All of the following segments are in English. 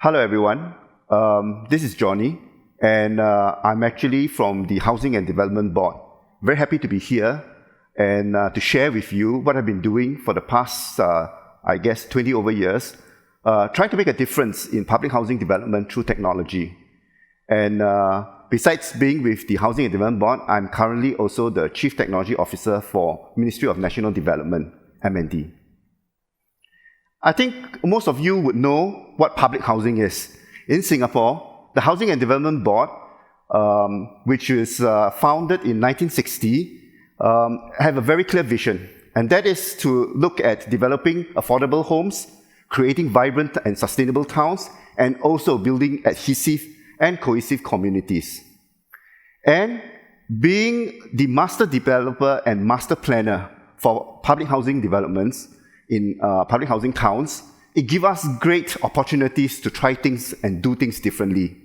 Hello everyone, this is Johnny, and I'm actually from the Housing and Development Board. Very happy to be here and to share with you what I've been doing for the past, 20 over years, trying to make a difference in public housing development through technology. And besides being with the Housing and Development Board, I'm currently also the Chief Technology Officer for Ministry of National Development, MND. I think most of you would know what public housing is. In Singapore, the Housing and Development Board, which was founded in 1960, have a very clear vision, and that is to look at developing affordable homes, creating vibrant and sustainable towns, and also building adhesive and cohesive communities. And being the master developer and master planner for public housing developments in public housing towns, it gives us great opportunities to try things and do things differently.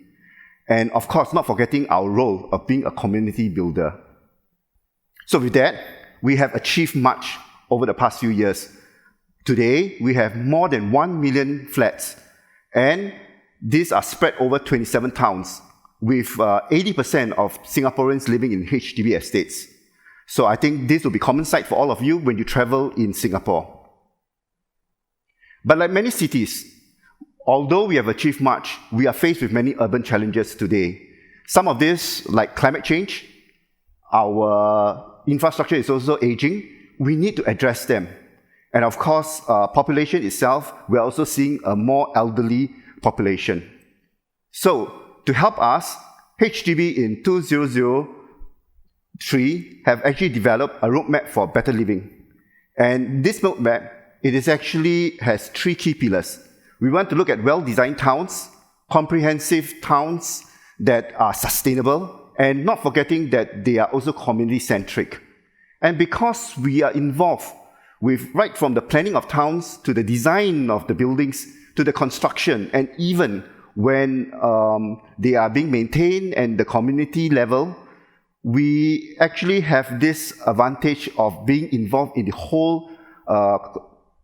And of course, not forgetting our role of being a community builder. So with that, we have achieved much over the past few years. Today, we have more than 1 million flats, and these are spread over 27 towns, with 80% of Singaporeans living in HDB estates. So I think this will be common sight for all of you when you travel in Singapore. But like many cities, although we have achieved much, we are faced with many urban challenges today. Some of this, like climate change, our infrastructure is also aging. We need to address them. And of course, population itself, we're also seeing a more elderly population. So, to help us, HDB in 2003 have actually developed a roadmap for better living. And this roadmap, it has 3 key pillars. We want to look at well-designed towns, comprehensive towns that are sustainable, and not forgetting that they are also community-centric. And because we are involved with right from the planning of towns to the design of the buildings to the construction, and even when they are being maintained and the community level, we actually have this advantage of being involved in the whole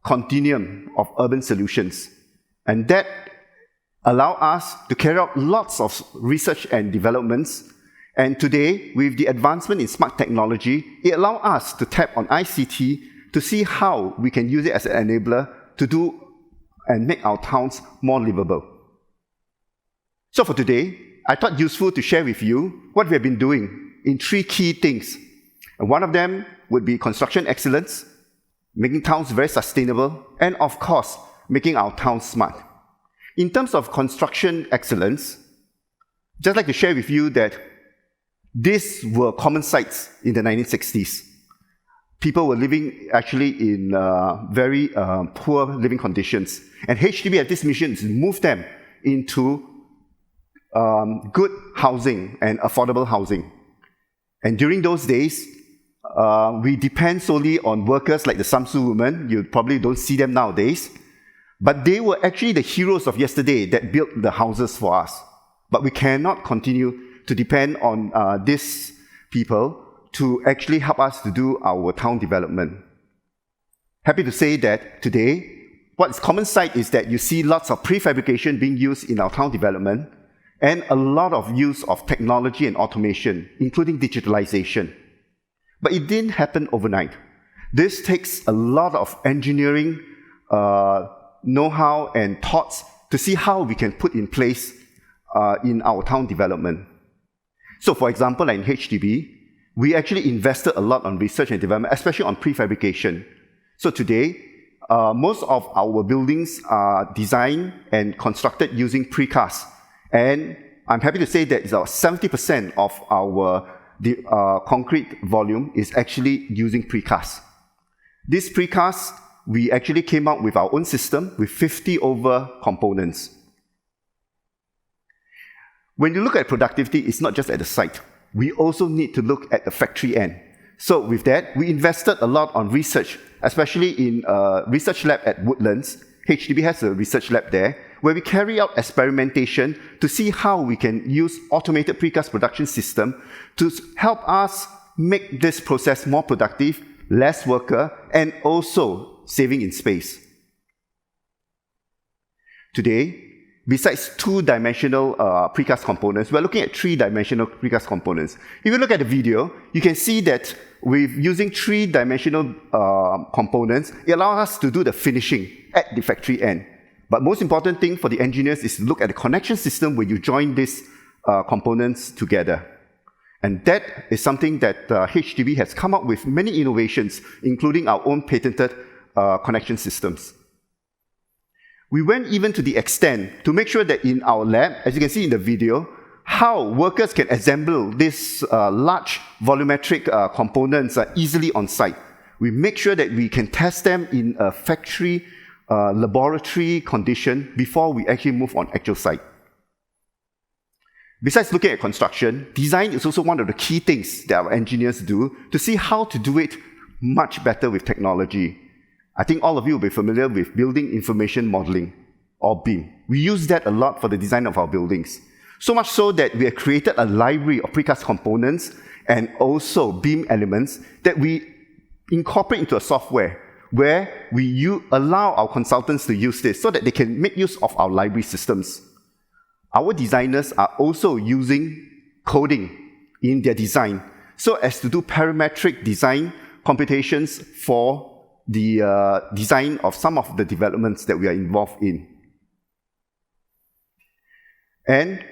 continuum of urban solutions. And that allows us to carry out lots of research and developments. And today, with the advancement in smart technology, it allows us to tap on ICT to see how we can use it as an enabler to do and make our towns more livable. So for today, I thought it useful to share with you what we have been doing in 3 key things. And one of them would be construction excellence, making towns very sustainable, and of course, making our towns smart. In terms of construction excellence, just like to share with you that these were common sites in the 1960s. People were living actually in very poor living conditions. And HDB had this mission to move them into good housing and affordable housing. And during those days, we depend solely on workers like the Samsu women. You probably don't see them nowadays. But they were actually the heroes of yesterday that built the houses for us. But we cannot continue to depend on these people to actually help us to do our town development. Happy to say that today, what's common sight is that you see lots of prefabrication being used in our town development and a lot of use of technology and automation, including digitalization. But it didn't happen overnight. This takes a lot of engineering know-how and thoughts to see how we can put in place in our town development. So for example, in HDB, we actually invested a lot on research and development, especially on prefabrication. So today, most of our buildings are designed and constructed using precast. And I'm happy to say that it's about 70% of our concrete volume is actually using precast. This precast, we actually came out with our own system with 50 over components. When you look at productivity, it's not just at the site. We also need to look at the factory end. So with that, we invested a lot on research, especially in a research lab at Woodlands. HDB has a research lab there, where we carry out experimentation to see how we can use automated precast production system to help us make this process more productive, less worker, and also saving in space. Today, besides two-dimensional precast components, we're looking at three-dimensional precast components. If you look at the video, you can see that with using three-dimensional components, it allows us to do the finishing at the factory end. But most important thing for the engineers is to look at the connection system where you join these components together. And that is something that HDB has come up with many innovations, including our own patented connection systems. We went even to the extent to make sure that in our lab, as you can see in the video, how workers can assemble these large volumetric components easily on site. We make sure that we can test them in a factory laboratory condition before we actually move on actual site. Besides looking at construction, design is also one of the key things that our engineers do to see how to do it much better with technology. I think all of you will be familiar with building information modeling, or BIM. We use that a lot for the design of our buildings. So much so that we have created a library of precast components and also BIM elements that we incorporate into a software where we allow our consultants to use this so that they can make use of our library systems. Our designers are also using coding in their design so as to do parametric design computations for the design of some of the developments that we are involved in. And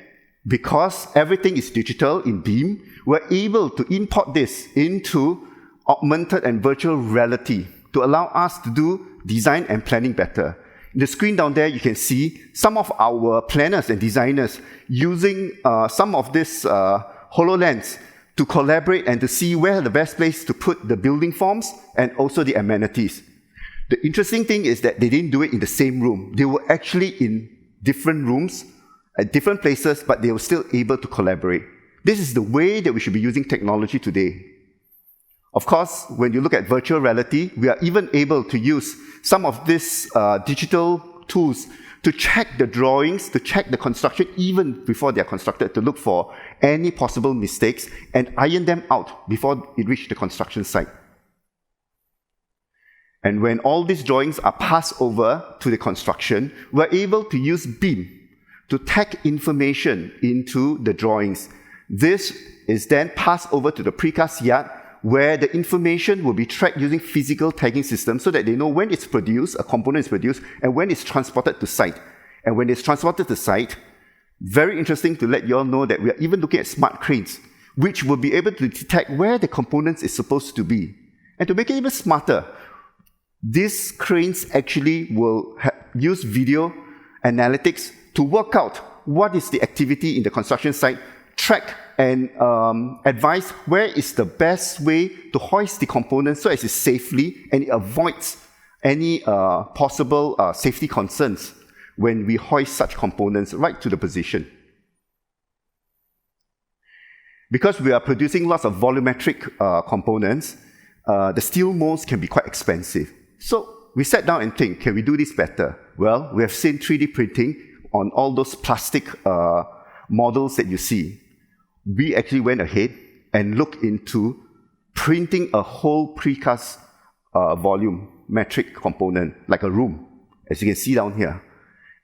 because everything is digital in BIM, we're able to import this into augmented and virtual reality to allow us to do design and planning better. In the screen down there, you can see some of our planners and designers using some of this HoloLens to collaborate and to see where the best place to put the building forms and also the amenities. The interesting thing is that they didn't do it in the same room. They were actually in different rooms, at different places, but they were still able to collaborate. This is the way that we should be using technology today. Of course, when you look at virtual reality, we are even able to use some of these digital tools to check the drawings, to check the construction even before they are constructed, to look for any possible mistakes and iron them out before it reaches the construction site. And when all these drawings are passed over to the construction, we're able to use BIM to tag information into the drawings. This is then passed over to the precast yard, where the information will be tracked using physical tagging systems so that they know when it's produced, a component is produced, and when it's transported to site. And when it's transported to site, very interesting to let you all know that we are even looking at smart cranes, which will be able to detect where the components is supposed to be. And to make it even smarter, these cranes actually will use video analytics to work out what is the activity in the construction site, track and advise where is the best way to hoist the components so as it's safely and it avoids any possible safety concerns when we hoist such components right to the position. Because we are producing lots of volumetric components, the steel molds can be quite expensive. So we sat down and think, can we do this better? Well, we have seen 3D printing on all those plastic models that you see. We actually went ahead and looked into printing a whole precast volumetric component, like a room, as you can see down here.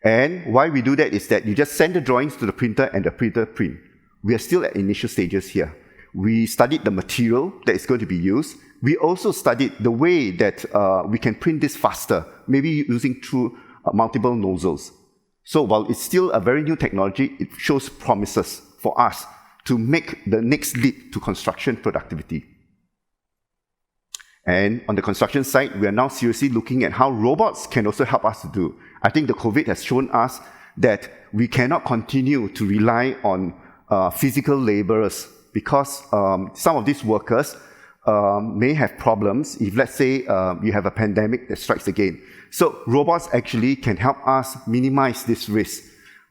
And why we do that is that you just send the drawings to the printer and the printer print. We are still at initial stages here. We studied the material that is going to be used. We also studied the way that we can print this faster, maybe using through multiple nozzles. So while it's still a very new technology, it shows promises for us to make the next leap to construction productivity. And on the construction side, we are now seriously looking at how robots can also help us to do. I think the COVID has shown us that we cannot continue to rely on physical laborers because some of these workers may have problems if, let's say, you have a pandemic that strikes again. So robots actually can help us minimize this risk.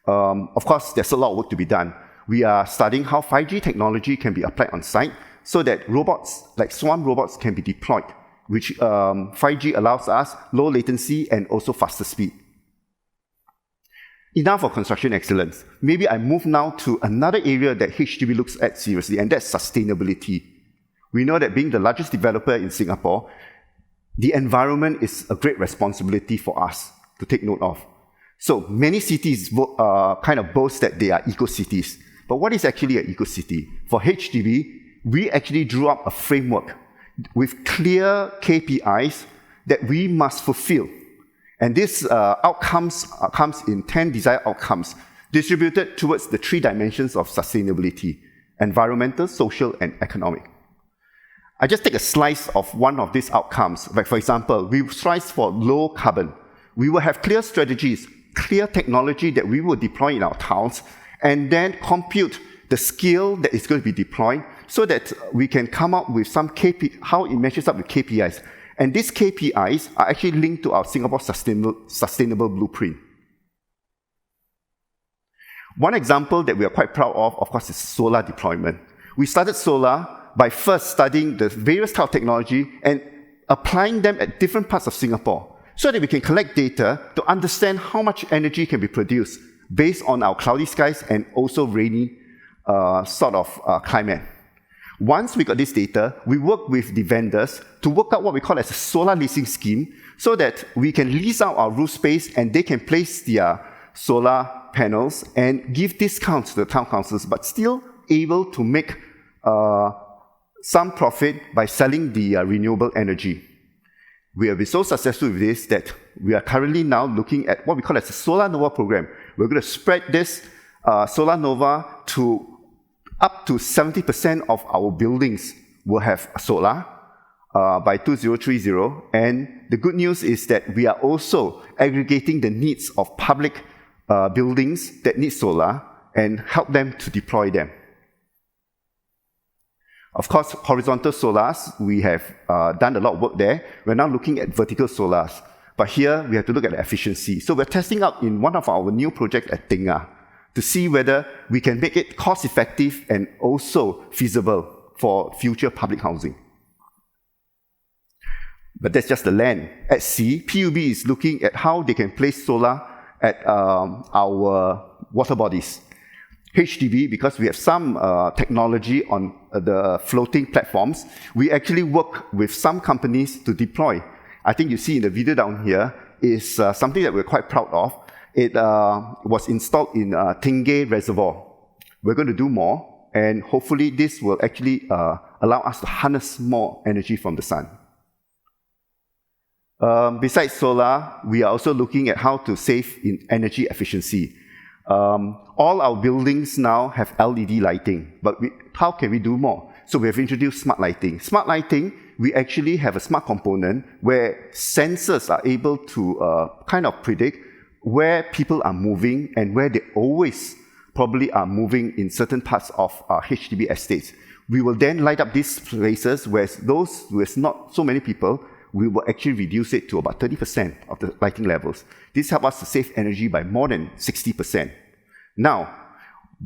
Of course, there's a lot of work to be done. We are studying how 5G technology can be applied on site so that robots, like swarm robots, can be deployed, which 5G allows us low latency and also faster speed. Enough of construction excellence. Maybe I move now to another area that HDB looks at seriously, and that's sustainability. We know that being the largest developer in Singapore, the environment is a great responsibility for us to take note of. So many cities kind of boast that they are eco-cities. But what is actually an eco-city? For HDB, we actually drew up a framework with clear KPIs that we must fulfill. And these outcomes comes in 10 desired outcomes distributed towards the 3 dimensions of sustainability: environmental, social, and economic. I just take a slice of one of these outcomes. Like, for example, we strive for low carbon. We will have clear strategies, clear technology that we will deploy in our towns, and then compute the scale that is going to be deployed so that we can come up with some how it measures up with KPIs. And these KPIs are actually linked to our Singapore Sustainable Blueprint. One example that we are quite proud of course, is solar deployment. We started solar by first studying the various types of technology and applying them at different parts of Singapore so that we can collect data to understand how much energy can be produced based on our cloudy skies and also rainy climate. Once we got this data, we work with the vendors to work out what we call as a solar leasing scheme so that we can lease out our roof space and they can place their solar panels and give discounts to the town councils, but still able to make some profit by selling the renewable energy. We have been so successful with this that we are currently now looking at what we call as a Solar Nova program. We're going to spread this Solar Nova to up to 70% of our buildings will have solar by 2030. And the good news is that we are also aggregating the needs of public buildings that need solar and help them to deploy them. Of course, horizontal solars, we have done a lot of work there. We're now looking at vertical solars. But here, we have to look at the efficiency. So we're testing out in one of our new projects at Tengah to see whether we can make it cost-effective and also feasible for future public housing. But that's just the land. At sea, PUB is looking at how they can place solar at our water bodies. HDB, because we have some technology on the floating platforms, we actually work with some companies to deploy. I think you see in the video down here is something that we're quite proud of. It was installed in Tingay Reservoir. We're going to do more, and hopefully this will actually allow us to harness more energy from the sun. Besides solar, we are also looking at how to save in energy efficiency. All our buildings now have LED lighting, but how can we do more? So we have introduced smart lighting. Smart lighting, we actually have a smart component where sensors are able to kind of predict where people are moving and where they always probably are moving in certain parts of HDB estates. We will then light up these places where those with not so many people, we will actually reduce it to about 30% of the lighting levels. This helps us to save energy by more than 60%. Now,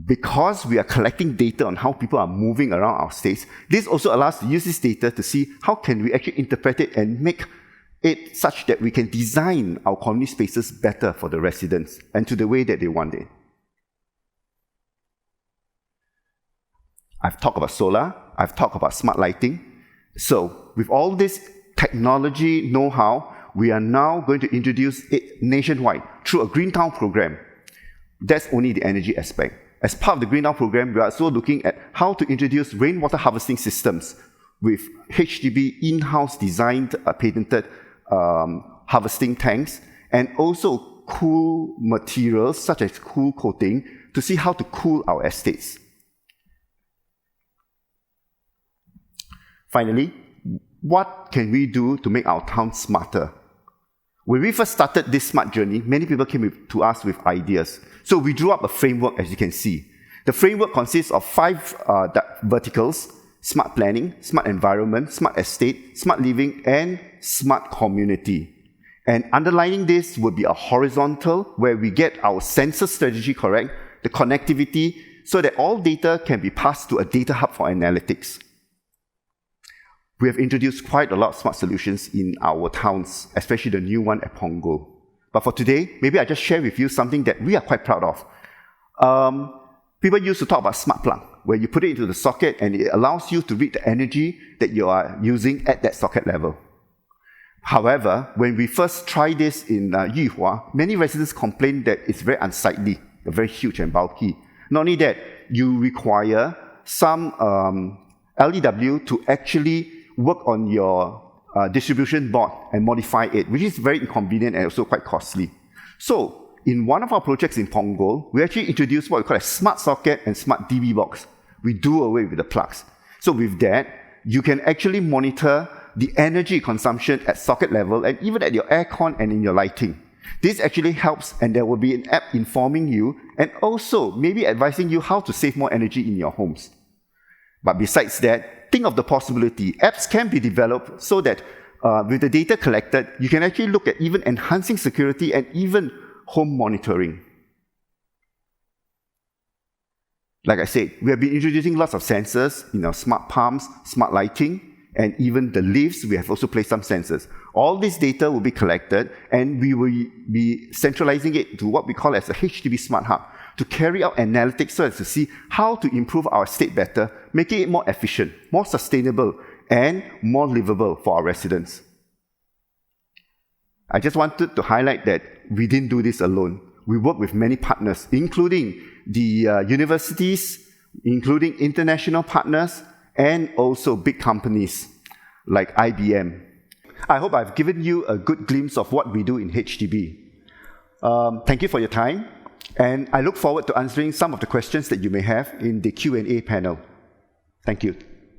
because we are collecting data on how people are moving around our states, this also allows us to use this data to see how can we actually interpret it and make it such that we can design our community spaces better for the residents and to the way that they want it. I've talked about solar, I've talked about smart lighting. So with all this technology know-how, we are now going to introduce it nationwide through a Green Town program. That's only the energy aspect. As part of the Green Town program, we are also looking at how to introduce rainwater harvesting systems with HDB in-house designed, patented harvesting tanks, and also cool materials such as cool coating to see how to cool our estates. Finally, what can we do to make our town smarter? When we first started this smart journey, many people came to us with ideas. So we drew up a framework, as you can see. The framework consists of 5 verticals: smart planning, smart environment, smart estate, smart living, and smart community. And underlining this would be a horizontal, where we get our sensor strategy correct, the connectivity, so that all data can be passed to a data hub for analytics. We have introduced quite a lot of smart solutions in our towns, especially the new one at Punggol. But for today, maybe I just share with you something that we are quite proud of. People used to talk about smart plug, where you put it into the socket and it allows you to read the energy that you are using at that socket level. However, when we first tried this in Yuhua, many residents complained that it's very unsightly, very huge and bulky. Not only that, you require some LEW to actually work on your distribution board and modify it, which is very inconvenient and also quite costly. So, in one of our projects in Punggol, we actually introduced what we call a smart socket and smart DB box. We do away with the plugs. So with that, you can actually monitor the energy consumption at socket level and even at your aircon and in your lighting. This actually helps, and there will be an app informing you and also maybe advising you how to save more energy in your homes. But besides that, think of the possibility. Apps can be developed so that with the data collected, you can actually look at even enhancing security and even home monitoring. Like I said, we have been introducing lots of sensors in our smart pumps, smart lighting, and even the lifts, we have also placed some sensors. All this data will be collected, and we will be centralizing it to what we call as a HDB Smart Hub to carry out analytics so as to see how to improve our state better, making it more efficient, more sustainable, and more livable for our residents. I just wanted to highlight that we didn't do this alone. We work with many partners, including the universities, including international partners, and also big companies like IBM. I hope I've given you a good glimpse of what we do in HDB. Thank you for your time, and I look forward to answering some of the questions that you may have in the Q&A panel. Thank you.